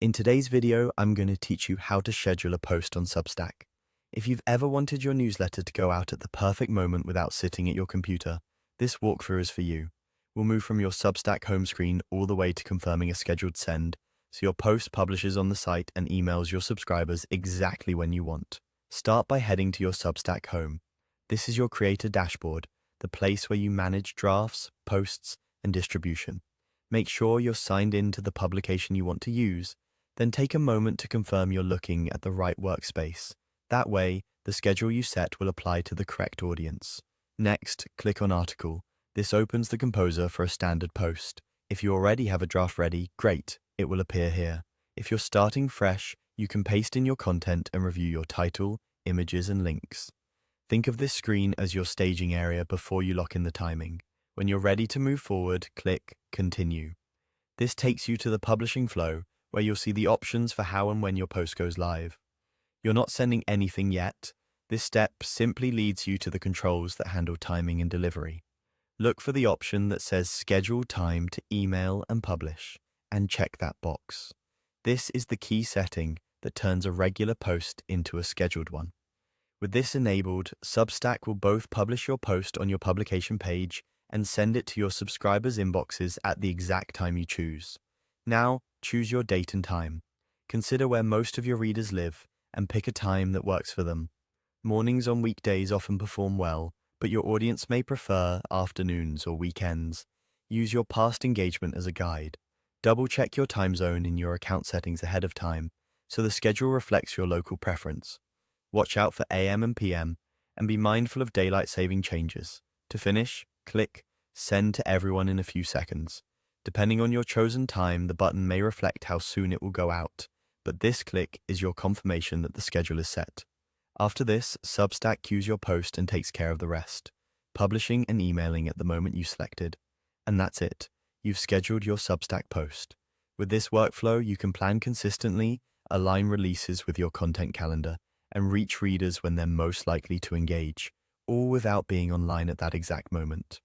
In today's video, I'm going to teach you how to schedule a post on Substack. If you've ever wanted your newsletter to go out at the perfect moment without sitting at your computer, this walkthrough is for you. We'll move from your Substack home screen all the way to confirming a scheduled send, so your post publishes on the site and emails your subscribers exactly when you want. Start by heading to your Substack home. This is your creator dashboard, the place where you manage drafts, posts, and distribution. Make sure you're signed in to the publication you want to use, then take a moment to confirm you're looking at the right workspace. That way, the schedule you set will apply to the correct audience. Next, click on Article. This opens the composer for a standard post. If you already have a draft ready, great, it will appear here. If you're starting fresh, you can paste in your content and review your title, images, and links. Think of this screen as your staging area before you lock in the timing. When you're ready to move forward, click Continue. This takes you to the publishing flow, where you'll see the options for how and when your post goes live. You're not sending anything yet. This step simply leads you to the controls that handle timing and delivery. Look for the option that says Schedule Time to Email and Publish, and check that box. This is the key setting that turns a regular post into a scheduled one. With this enabled, Substack will both publish your post on your publication page and send it to your subscribers' inboxes at the exact time you choose. Now, choose your date and time. Consider where most of your readers live and pick a time that works for them. Mornings on weekdays often perform well, but your audience may prefer afternoons or weekends. Use your past engagement as a guide. Double-check your time zone in your account settings ahead of time so the schedule reflects your local preference. Watch out for AM and PM, and be mindful of daylight saving changes. To finish, click Send to everyone in a few seconds. Depending on your chosen time, the button may reflect how soon it will go out, but this click is your confirmation that the schedule is set. After this, Substack queues your post and takes care of the rest, publishing and emailing at the moment you selected. And that's it. You've scheduled your Substack post. With this workflow, you can plan consistently, align releases with your content calendar, and reach readers when they're most likely to engage, all without being online at that exact moment.